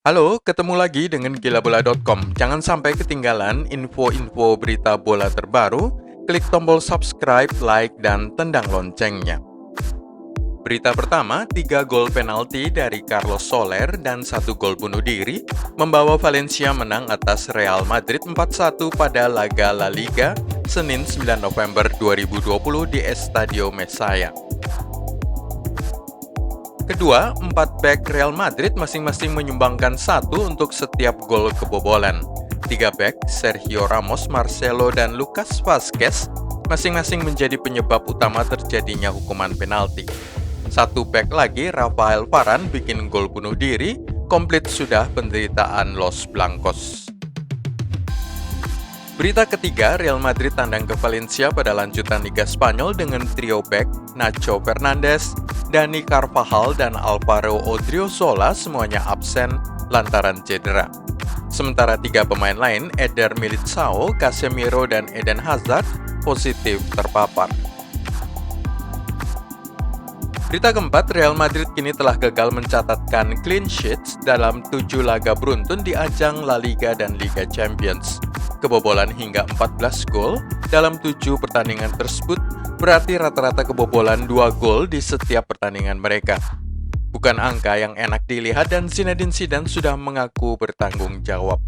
Halo, ketemu lagi dengan gilabola.com. Jangan sampai ketinggalan info-info berita bola terbaru. Klik tombol subscribe, like, dan tendang loncengnya. Berita pertama, 3 gol penalti dari Carlos Soler dan 1 gol bunuh diri membawa Valencia menang atas Real Madrid 4-1 pada laga La Liga Senin 9 November 2020 di Estadio Mestalla. Kedua, 4 bek Real Madrid masing-masing menyumbangkan 1 untuk setiap gol kebobolan. 3 bek, Sergio Ramos, Marcelo, dan Lucas Vazquez, masing-masing menjadi penyebab utama terjadinya hukuman penalti. 1 bek lagi, Rafael Varane, bikin gol bunuh diri, komplit sudah penderitaan Los Blancos. Berita ketiga, Real Madrid tandang ke Valencia pada lanjutan Liga Spanyol dengan trio bek Nacho Fernandez, Dani Carvajal, dan Alvaro Odriozola semuanya absen lantaran cedera. Sementara 3 pemain lain, Eder Militao, Casemiro, dan Eden Hazard, positif terpapar. Berita keempat, Real Madrid kini telah gagal mencatatkan clean sheets dalam 7 laga beruntun di ajang La Liga dan Liga Champions. Kebobolan hingga 14 gol dalam 7 pertandingan tersebut berarti rata-rata kebobolan 2 gol di setiap pertandingan mereka. Bukan angka yang enak dilihat dan Zinedine Zidane sudah mengaku bertanggung jawab.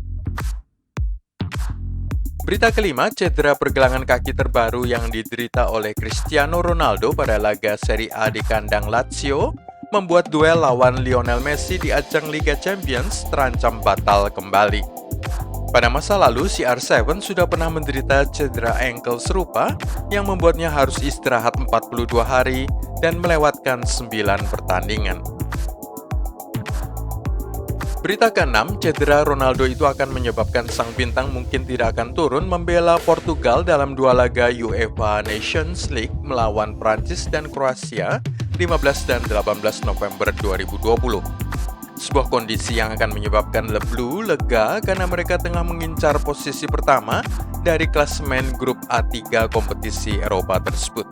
Berita kelima, cedera pergelangan kaki terbaru yang diderita oleh Cristiano Ronaldo pada laga Serie A di kandang Lazio membuat duel lawan Lionel Messi di ajang Liga Champions terancam batal kembali. Pada masa lalu, CR7 sudah pernah menderita cedera ankle serupa yang membuatnya harus istirahat 42 hari dan melewatkan 9 pertandingan. Berita ke-6, cedera Ronaldo itu akan menyebabkan sang bintang mungkin tidak akan turun membela Portugal dalam 2 laga UEFA Nations League melawan Prancis dan Kroasia 15 dan 18 November 2020. Sebuah kondisi yang akan menyebabkan Le Bleu lega karena mereka tengah mengincar posisi pertama dari klasemen grup A3 kompetisi Eropa tersebut.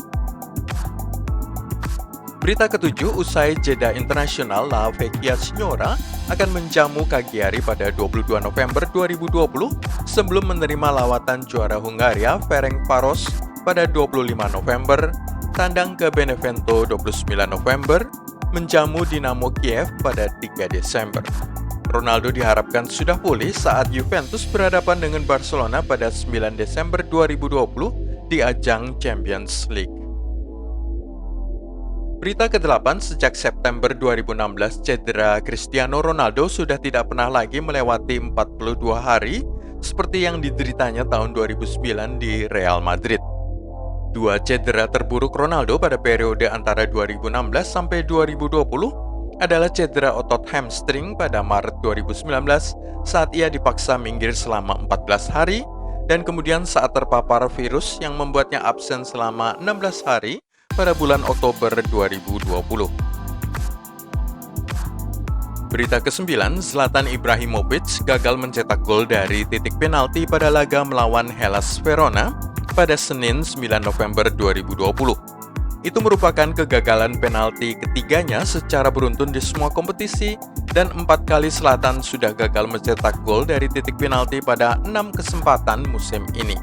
Berita ke-7, usai jeda internasional, La Vecchia Signora akan menjamu Cagliari pada 22 November 2020 sebelum menerima lawatan juara Hungaria Ferencváros pada 25 November, tandang ke Benevento 29 November, menjamu Dinamo Kiev pada 3 Desember. Ronaldo diharapkan sudah pulih saat Juventus berhadapan dengan Barcelona pada 9 Desember 2020 di ajang Champions League. Berita ke-8, sejak September 2016, cedera Cristiano Ronaldo sudah tidak pernah lagi melewati 42 hari seperti yang dideritanya tahun 2009 di Real Madrid. 2 cedera terburuk Ronaldo pada periode antara 2016 sampai 2020 adalah cedera otot hamstring pada Maret 2019 saat ia dipaksa minggir selama 14 hari dan kemudian saat terpapar virus yang membuatnya absen selama 16 hari pada bulan Oktober 2020. Berita ke-9, Zlatan Ibrahimovic gagal mencetak gol dari titik penalti pada laga melawan Hellas Verona pada Senin 9 November 2020. Itu merupakan kegagalan penalti ketiganya secara beruntun di semua kompetisi dan 4 kali Zlatan sudah gagal mencetak gol dari titik penalti pada 6 kesempatan musim ini.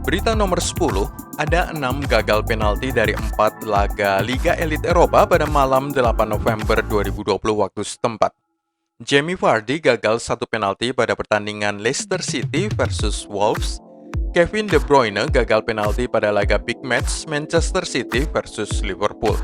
Berita nomor 10, ada 6 gagal penalti dari 4 laga Liga Elit Eropa pada malam 8 November 2020 waktu setempat. Jamie Vardy gagal 1 penalti pada pertandingan Leicester City versus Wolves. Kevin De Bruyne gagal penalti pada laga Big Match Manchester City versus Liverpool.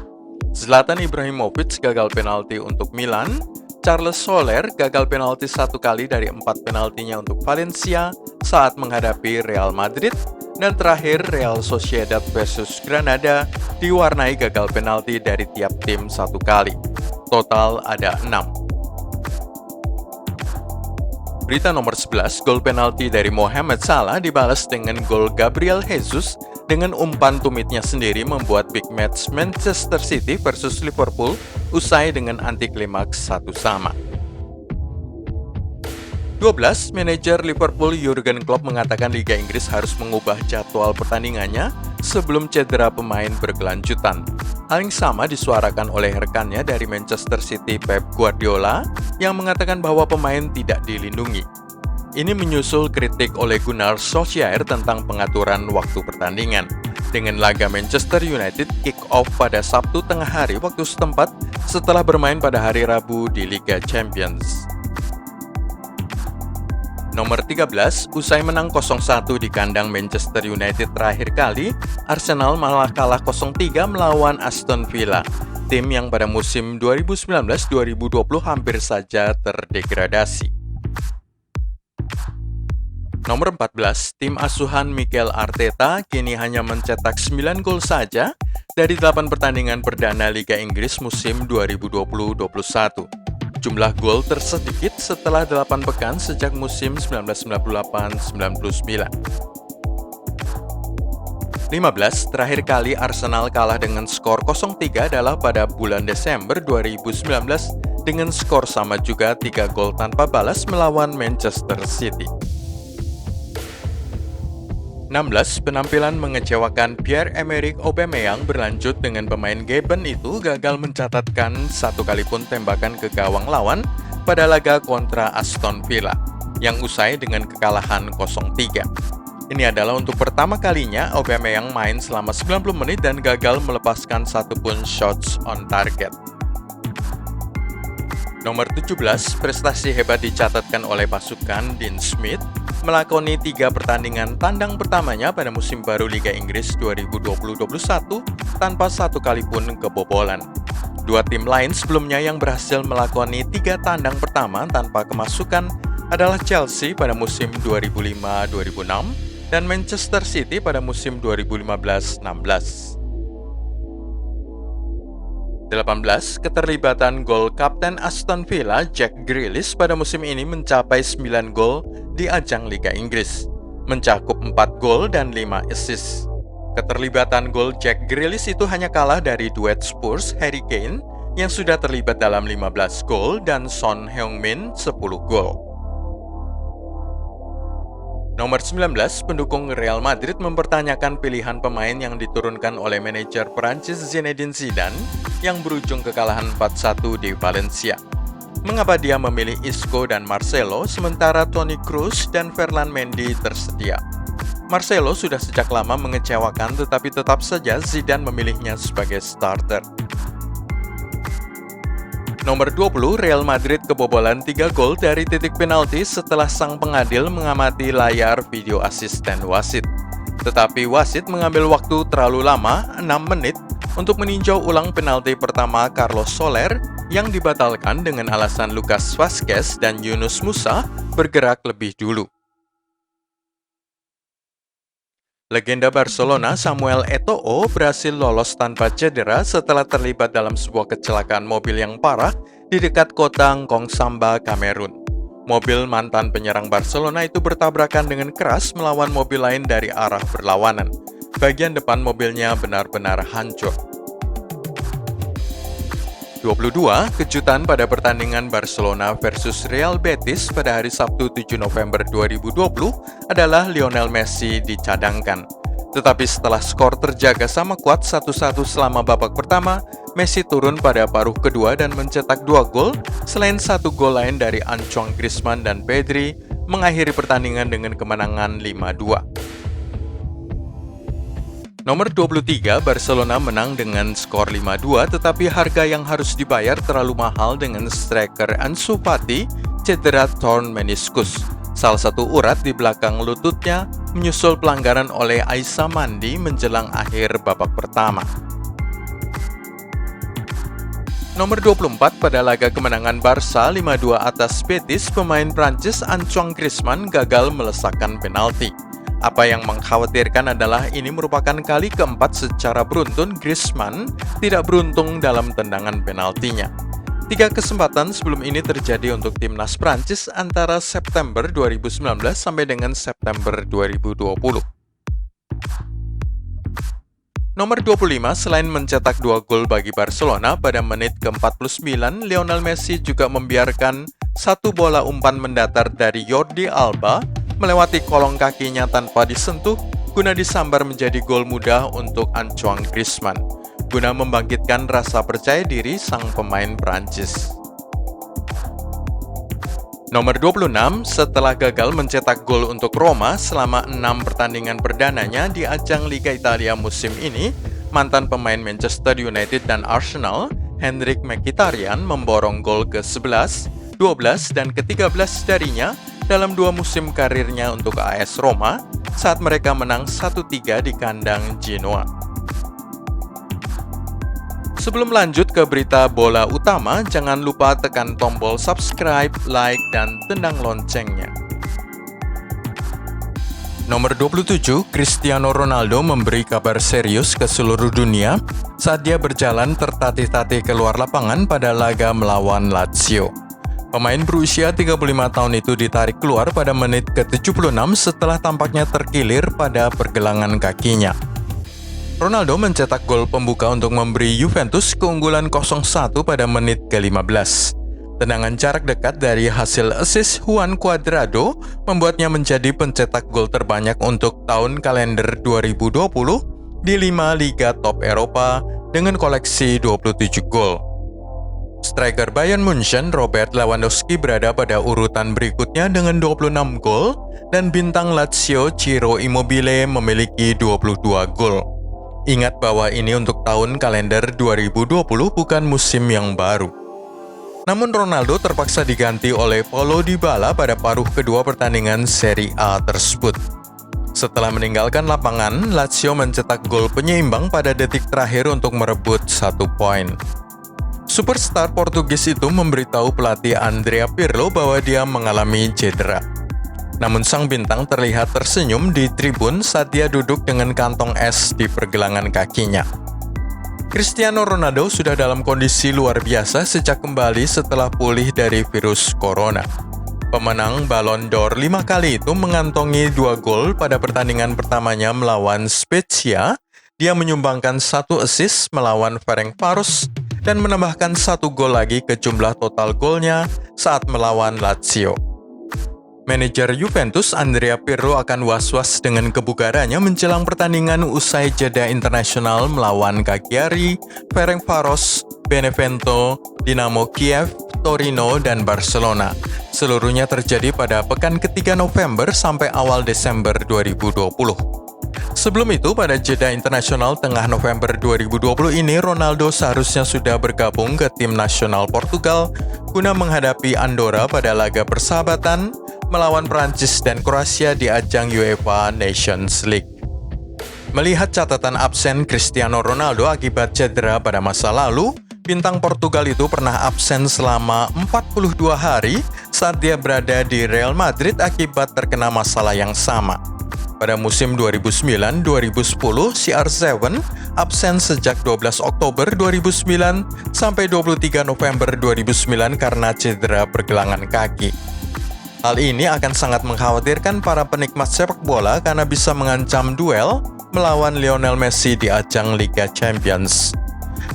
Zlatan Ibrahimovic gagal penalti untuk Milan. Carlos Soler gagal penalti 1 kali dari 4 penaltinya untuk Valencia saat menghadapi Real Madrid. Dan terakhir, Real Sociedad versus Granada diwarnai gagal penalti dari tiap tim 1 kali. Total ada 6. Berita nomor 11, gol penalti dari Mohamed Salah dibalas dengan gol Gabriel Jesus dengan umpan tumitnya sendiri membuat big match Manchester City versus Liverpool usai dengan anti klimaks 1-1. 12, manajer Liverpool Jurgen Klopp mengatakan Liga Inggris harus mengubah jadwal pertandingannya sebelum cedera pemain berkelanjutan. Hal yang sama disuarakan oleh rekannya dari Manchester City Pep Guardiola yang mengatakan bahwa pemain tidak dilindungi. Ini menyusul kritik oleh Gunnar Solskjaer tentang pengaturan waktu pertandingan. Dengan laga Manchester United kick-off pada Sabtu tengah hari waktu setempat setelah bermain pada hari Rabu di Liga Champions. Nomor 13, usai menang 0-1 di kandang Manchester United terakhir kali, Arsenal malah kalah 0-3 melawan Aston Villa, tim yang pada musim 2019-2020 hampir saja terdegradasi. Nomor 14, tim asuhan Mikel Arteta kini hanya mencetak 9 gol saja dari 8 pertandingan perdana Liga Inggris musim 2020-21. Jumlah gol tersedikit setelah 8 pekan sejak musim 1998-99. 15. Terakhir kali Arsenal kalah dengan skor 0-3 adalah pada bulan Desember 2019 dengan skor sama juga 3 gol tanpa balas melawan Manchester City. 16. Penampilan mengecewakan Pierre-Emerick Aubameyang berlanjut dengan pemain Gabon itu gagal mencatatkan satu kali pun tembakan ke gawang lawan pada laga kontra Aston Villa yang usai dengan kekalahan 0-3. Ini adalah untuk pertama kalinya Aubameyang main selama 90 menit dan gagal melepaskan satu pun shots on target. Nomor 17, prestasi hebat dicatatkan oleh pasukan Dean Smith melakoni 3 pertandingan tandang pertamanya pada musim baru Liga Inggris 2020-21 tanpa satu kali pun kebobolan. 2 tim lain sebelumnya yang berhasil melakoni 3 tandang pertama tanpa kemasukan adalah Chelsea pada musim 2005-2006 dan Manchester City pada musim 2015-16. 18. Keterlibatan gol Kapten Aston Villa Jack Grealish pada musim ini mencapai 9 gol di ajang Liga Inggris, mencakup 4 gol dan 5 assist. Keterlibatan gol Jack Grealish itu hanya kalah dari duet Spurs Harry Kane yang sudah terlibat dalam 15 gol dan Son Heung-min 10 gol. Nomor 19, pendukung Real Madrid mempertanyakan pilihan pemain yang diturunkan oleh manajer Perancis Zinedine Zidane yang berujung kekalahan 4-1 di Valencia. Mengapa dia memilih Isco dan Marcelo sementara Toni Kroos dan Ferland Mendy tersedia? Marcelo sudah sejak lama mengecewakan tetapi tetap saja Zidane memilihnya sebagai starter. Nomor 20, Real Madrid kebobolan 3 gol dari titik penalti setelah sang pengadil mengamati layar video asisten wasit. Tetapi wasit mengambil waktu terlalu lama, 6 menit, untuk meninjau ulang penalti pertama Carlos Soler yang dibatalkan dengan alasan Lucas Vazquez dan Yunus Musa bergerak lebih dulu. Legenda Barcelona Samuel Eto'o berhasil lolos tanpa cedera setelah terlibat dalam sebuah kecelakaan mobil yang parah di dekat kota Ngkong Samba, Kamerun. Mobil mantan penyerang Barcelona itu bertabrakan dengan keras melawan mobil lain dari arah berlawanan. Bagian depan mobilnya benar-benar hancur. 22. Kejutan pada pertandingan Barcelona versus Real Betis pada hari Sabtu 7 November 2020 adalah Lionel Messi dicadangkan. Tetapi setelah skor terjaga sama kuat 1-1 selama babak pertama, Messi turun pada paruh kedua dan mencetak 2 gol, selain 1 gol lain dari Antoine Griezmann dan Pedri, mengakhiri pertandingan dengan kemenangan 5-2. Nomor 23, Barcelona menang dengan skor 5-2, tetapi harga yang harus dibayar terlalu mahal dengan striker Ansu Fati cedera torn meniskus. Salah satu urat di belakang lututnya menyusul pelanggaran oleh Aissa Mandi menjelang akhir babak pertama. Nomor 24, pada laga kemenangan Barca 5-2 atas Betis, pemain Prancis Antoine Griezmann gagal melesakkan penalti. Apa yang mengkhawatirkan adalah ini merupakan kali keempat secara beruntun Griezmann tidak beruntung dalam tendangan penaltinya. 3 kesempatan sebelum ini terjadi untuk timnas Prancis antara September 2019 sampai dengan September 2020. Nomor 25, selain mencetak 2 gol bagi Barcelona pada menit ke-49, Lionel Messi juga membiarkan 1 bola umpan mendatar dari Jordi Alba melewati kolong kakinya tanpa disentuh guna disambar menjadi gol mudah untuk Antoine Griezmann. guna membangkitkan rasa percaya diri sang pemain Prancis. Nomor 26, setelah gagal mencetak gol untuk Roma selama 6 pertandingan perdananya di ajang Liga Italia musim ini, mantan pemain Manchester United dan Arsenal, Henrikh Mkhitaryan memborong gol ke-11, 12, dan ke-13 darinya dalam 2 musim karirnya untuk AS Roma saat mereka menang 1-3 di kandang Genoa. Sebelum lanjut ke berita bola utama, jangan lupa tekan tombol subscribe, like, dan tendang loncengnya. Nomor 27, Cristiano Ronaldo memberi kabar serius ke seluruh dunia saat dia berjalan tertatih-tatih keluar lapangan pada laga melawan Lazio. Pemain berusia 35 tahun itu ditarik keluar pada menit ke-76 setelah tampaknya terkilir pada pergelangan kakinya. Ronaldo mencetak gol pembuka untuk memberi Juventus keunggulan 0-1 pada menit ke-15. Tendangan jarak dekat dari hasil assist Juan Cuadrado membuatnya menjadi pencetak gol terbanyak untuk tahun kalender 2020 di 5 liga top Eropa dengan koleksi 27 gol. Striker Bayern Munchen Robert Lewandowski berada pada urutan berikutnya dengan 26 gol dan bintang Lazio Ciro Immobile memiliki 22 gol. Ingat bahwa ini untuk tahun kalender 2020 bukan musim yang baru. Namun Ronaldo terpaksa diganti oleh Paulo Dybala pada paruh kedua pertandingan Serie A tersebut. Setelah meninggalkan lapangan, Lazio mencetak gol penyeimbang pada detik terakhir untuk merebut 1 poin. Superstar Portugis itu memberitahu pelatih Andrea Pirlo bahwa dia mengalami cedera. Namun sang bintang terlihat tersenyum di tribun saat dia duduk dengan kantong es di pergelangan kakinya. Cristiano Ronaldo sudah dalam kondisi luar biasa sejak kembali setelah pulih dari virus corona. Pemenang Ballon d'Or 5 kali itu mengantongi 2 gol pada pertandingan pertamanya melawan Spezia. Dia menyumbangkan 1 assist melawan Ferencváros dan menambahkan 1 gol lagi ke jumlah total golnya saat melawan Lazio. Manajer Juventus Andrea Pirlo akan was-was dengan kebugarannya menjelang pertandingan usai jeda internasional melawan Cagliari, Ferencváros, Benevento, Dinamo Kiev, Torino, dan Barcelona. Seluruhnya terjadi pada pekan ketiga November sampai awal Desember 2020. Sebelum itu, pada jeda internasional tengah November 2020 ini, Ronaldo seharusnya sudah bergabung ke tim nasional Portugal guna menghadapi Andorra pada laga persahabatan melawan Prancis dan Kroasia di ajang UEFA Nations League. Melihat catatan absen Cristiano Ronaldo akibat cedera pada masa lalu, bintang Portugal itu pernah absen selama 42 hari saat dia berada di Real Madrid akibat terkena masalah yang sama. Pada musim 2009-2010, CR7 absen sejak 12 Oktober 2009 sampai 23 November 2009 karena cedera pergelangan kaki. Hal ini akan sangat mengkhawatirkan para penikmat sepak bola karena bisa mengancam duel melawan Lionel Messi di ajang Liga Champions.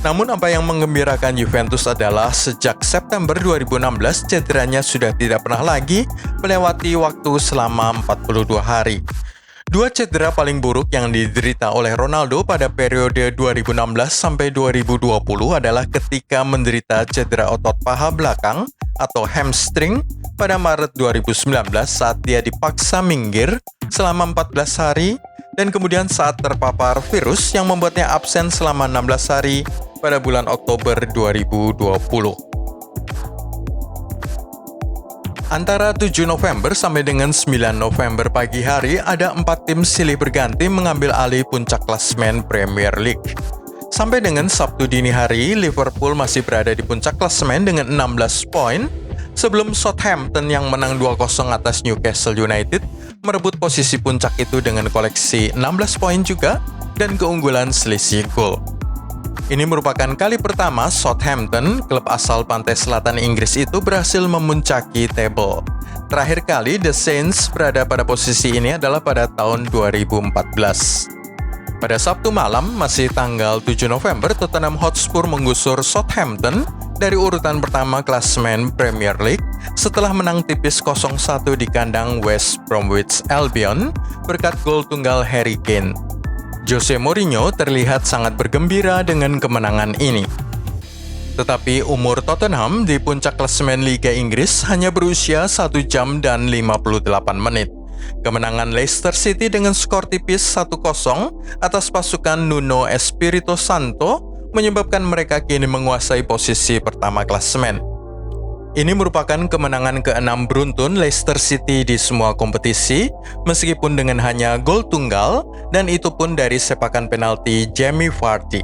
Namun apa yang menggembirakan Juventus adalah sejak September 2016 cederanya sudah tidak pernah lagi melewati waktu selama 42 hari. 2 cedera paling buruk yang diderita oleh Ronaldo pada periode 2016 sampai 2020 adalah ketika menderita cedera otot paha belakang atau hamstring pada Maret 2019 saat dia dipaksa minggir selama 14 hari dan kemudian saat terpapar virus yang membuatnya absen selama 16 hari pada bulan Oktober 2020. Antara 7 November sampai dengan 9 November pagi hari, ada 4 tim silih berganti mengambil alih puncak klasemen Premier League. Sampai dengan Sabtu dini hari, Liverpool masih berada di puncak klasemen dengan 16 poin, sebelum Southampton yang menang 2-0 atas Newcastle United merebut posisi puncak itu dengan koleksi 16 poin juga dan keunggulan selisih gol. Ini merupakan kali pertama Southampton, klub asal pantai selatan Inggris itu berhasil memuncaki table. Terakhir kali The Saints berada pada posisi ini adalah pada tahun 2014. Pada Sabtu malam, masih tanggal 7 November, Tottenham Hotspur menggusur Southampton dari urutan pertama klasemen Premier League setelah menang tipis 0-1 di kandang West Bromwich Albion berkat gol tunggal Harry Kane. Jose Mourinho terlihat sangat bergembira dengan kemenangan ini. Tetapi umur Tottenham di puncak klasemen Liga Inggris hanya berusia 1 jam dan 58 menit. Kemenangan Leicester City dengan skor tipis 1-0 atas pasukan Nuno Espirito Santo menyebabkan mereka kini menguasai posisi pertama klasemen. Ini merupakan kemenangan ke-6 beruntun Leicester City di semua kompetisi, meskipun dengan hanya gol tunggal, dan itu pun dari sepakan penalti Jamie Vardy.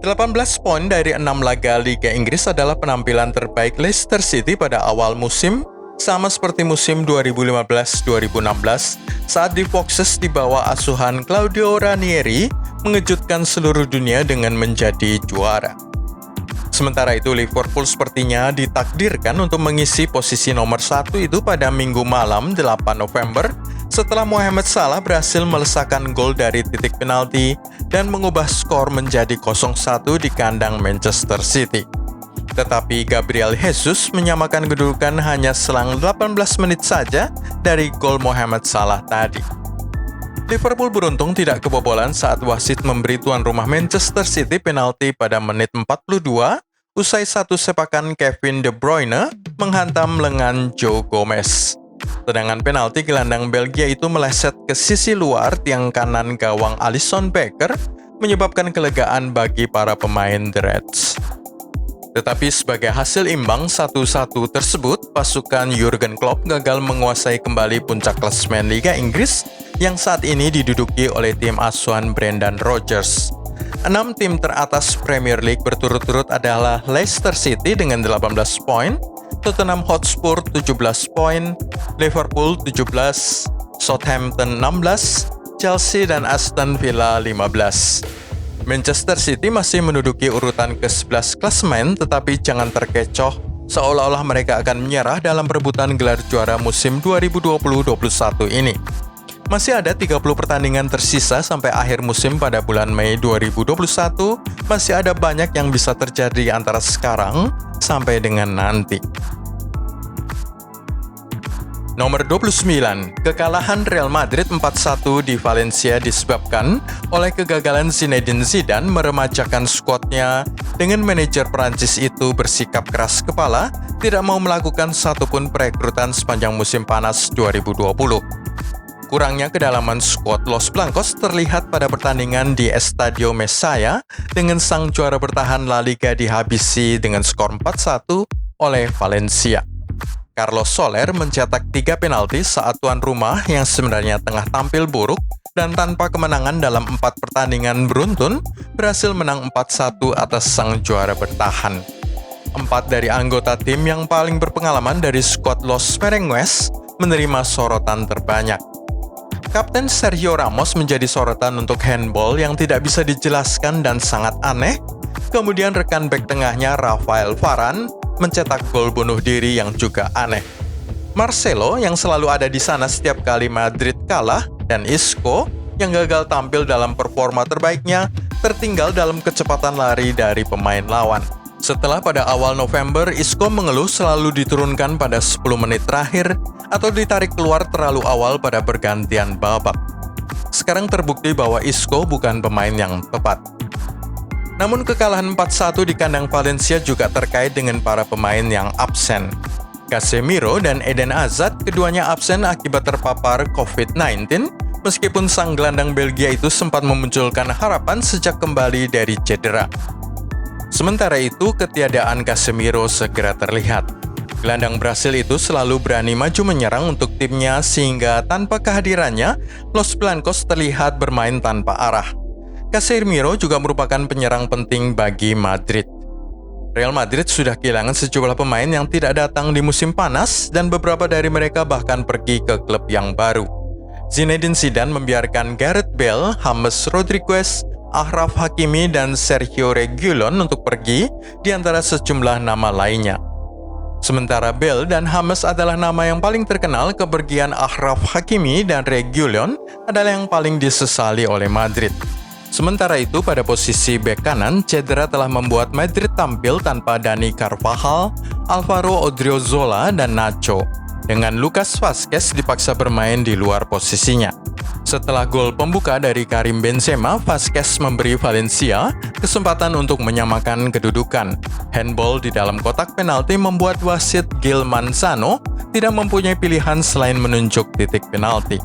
18 poin dari 6 laga Liga Inggris adalah penampilan terbaik Leicester City pada awal musim, sama seperti musim 2015-2016 saat di Foxes di bawah asuhan Claudio Ranieri mengejutkan seluruh dunia dengan menjadi juara. Sementara itu, Liverpool sepertinya ditakdirkan untuk mengisi posisi nomor 1 itu pada Minggu malam 8 November setelah Mohamed Salah berhasil melesakkan gol dari titik penalti dan mengubah skor menjadi 0-1 di kandang Manchester City. Tetapi Gabriel Jesus menyamakan kedudukan hanya selang 18 menit saja dari gol Mohamed Salah tadi. Liverpool beruntung tidak kebobolan saat wasit memberi tuan rumah Manchester City penalti pada menit 42 usai satu sepakan Kevin De Bruyne menghantam lengan Joe Gomez. Tendangan penalti gelandang Belgia itu meleset ke sisi luar tiang kanan gawang Alisson Becker, menyebabkan kelegaan bagi para pemain The Reds. Tetapi sebagai hasil imbang 1-1 tersebut, pasukan Jurgen Klopp gagal menguasai kembali puncak klasemen Liga Inggris yang saat ini diduduki oleh tim asuhan Brendan Rodgers. 6 tim teratas Premier League berturut-turut adalah Leicester City dengan 18 poin, Tottenham Hotspur 17 poin, Liverpool 17, Southampton 16, Chelsea dan Aston Villa 15. Manchester City masih menduduki urutan ke-11 klasemen, tetapi jangan terkecoh seolah-olah mereka akan menyerah dalam perebutan gelar juara musim 2020-21 ini. Masih ada 30 pertandingan tersisa sampai akhir musim pada bulan Mei 2021, masih ada banyak yang bisa terjadi antara sekarang sampai dengan nanti. Nomor 29, kekalahan Real Madrid 4-1 di Valencia disebabkan oleh kegagalan Zinedine Zidane meremajakan skuadnya dengan manajer Prancis itu bersikap keras kepala, tidak mau melakukan satupun perekrutan sepanjang musim panas 2020. Kurangnya kedalaman skuad Los Blancos terlihat pada pertandingan di Estadio Mestalla dengan sang juara bertahan La Liga dihabisi dengan skor 4-1 oleh Valencia. Carlos Soler mencetak 3 penalti saat tuan rumah yang sebenarnya tengah tampil buruk dan tanpa kemenangan dalam 4 pertandingan beruntun berhasil menang 4-1 atas sang juara bertahan. 4 dari anggota tim yang paling berpengalaman dari skuad Los Merengues menerima sorotan terbanyak. Kapten Sergio Ramos menjadi sorotan untuk handball yang tidak bisa dijelaskan dan sangat aneh. Kemudian rekan bek tengahnya Rafael Varane mencetak gol bunuh diri yang juga aneh. Marcelo yang selalu ada di sana setiap kali Madrid kalah, dan Isco yang gagal tampil dalam performa terbaiknya tertinggal dalam kecepatan lari dari pemain lawan. Setelah pada awal November, Isco mengeluh selalu diturunkan pada 10 menit terakhir atau ditarik keluar terlalu awal pada pergantian babak. Sekarang terbukti bahwa Isco bukan pemain yang tepat. Namun kekalahan 4-1 di kandang Valencia juga terkait dengan para pemain yang absen. Casemiro dan Eden Hazard keduanya absen akibat terpapar COVID-19, meskipun sang gelandang Belgia itu sempat memunculkan harapan sejak kembali dari cedera. Sementara itu, ketiadaan Casemiro segera terlihat. Gelandang Brasil itu selalu berani maju menyerang untuk timnya sehingga tanpa kehadirannya, Los Blancos terlihat bermain tanpa arah. Casemiro juga merupakan penyerang penting bagi Madrid. Real Madrid sudah kehilangan sejumlah pemain yang tidak datang di musim panas dan beberapa dari mereka bahkan pergi ke klub yang baru. Zinedine Zidane membiarkan Gareth Bale, James Rodriguez, Achraf Hakimi, dan Sergio Reguilon untuk pergi di antara sejumlah nama lainnya. Sementara Bale dan James adalah nama yang paling terkenal, kepergian Achraf Hakimi dan Reguilon adalah yang paling disesali oleh Madrid. Sementara itu, pada posisi bek kanan, cedera telah membuat Madrid tampil tanpa Dani Carvajal, Alvaro Odriozola, dan Nacho, dengan Lucas Vázquez dipaksa bermain di luar posisinya. Setelah gol pembuka dari Karim Benzema, Vazquez memberi Valencia kesempatan untuk menyamakan kedudukan. Handball di dalam kotak penalti membuat wasit Gil Manzano tidak mempunyai pilihan selain menunjuk titik penalti.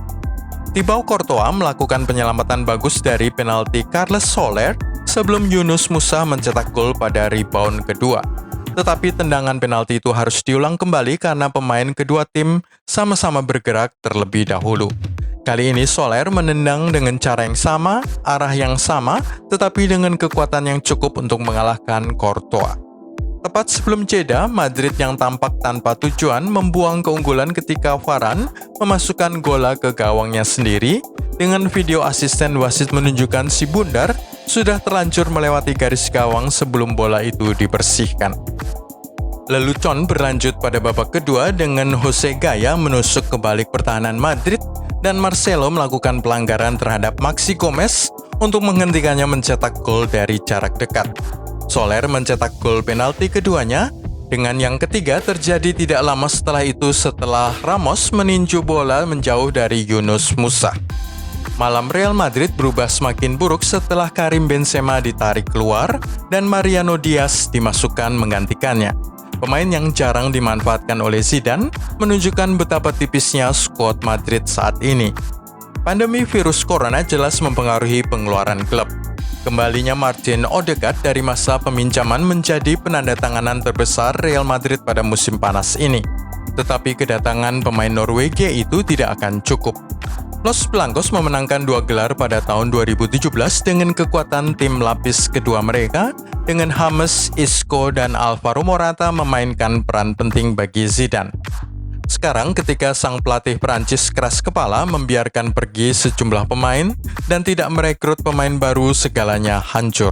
Thibaut Courtois melakukan penyelamatan bagus dari penalti Carles Soler sebelum Yunus Musa mencetak gol pada rebound kedua. Tetapi tendangan penalti itu harus diulang kembali karena pemain kedua tim sama-sama bergerak terlebih dahulu. Kali ini Soler menendang dengan cara yang sama, arah yang sama, tetapi dengan kekuatan yang cukup untuk mengalahkan Courtois. Tepat sebelum jeda, Madrid yang tampak tanpa tujuan membuang keunggulan ketika Varane memasukkan bola ke gawangnya sendiri. Dengan video asisten wasit menunjukkan si bundar sudah terlanjur melewati garis gawang sebelum bola itu dibersihkan. Lelucon berlanjut pada babak kedua dengan Jose Gaya menusuk ke balik pertahanan Madrid dan Marcelo melakukan pelanggaran terhadap Maxi Gomez untuk menghentikannya mencetak gol dari jarak dekat. Soler mencetak gol penalti keduanya, dengan yang ketiga terjadi tidak lama setelah itu setelah Ramos meninju bola menjauh dari Yunus Musa. Malam Real Madrid berubah semakin buruk setelah Karim Benzema ditarik keluar dan Mariano Diaz dimasukkan menggantikannya. Pemain yang jarang dimanfaatkan oleh Zidane menunjukkan betapa tipisnya skuad Madrid saat ini. Pandemi virus corona jelas mempengaruhi pengeluaran klub. Kembalinya Martin Odegaard dari masa peminjaman menjadi penandatanganan terbesar Real Madrid pada musim panas ini. Tetapi kedatangan pemain Norwegia itu tidak akan cukup. Los Blancos memenangkan 2 gelar pada tahun 2017 dengan kekuatan tim lapis kedua mereka, dengan James Isco dan Alvaro Morata memainkan peran penting bagi Zidane. Sekarang ketika sang pelatih Prancis keras kepala membiarkan pergi sejumlah pemain dan tidak merekrut pemain baru, segalanya hancur.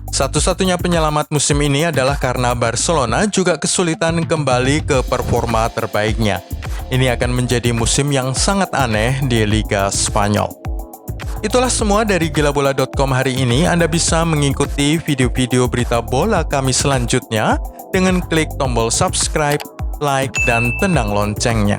Satu-satunya penyelamat musim ini adalah karena Barcelona juga kesulitan kembali ke performa terbaiknya. Ini akan menjadi musim yang sangat aneh di Liga Spanyol. Itulah semua dari gilabola.com hari ini. Anda bisa mengikuti video-video berita bola kami selanjutnya dengan klik tombol subscribe, like, dan tendang loncengnya.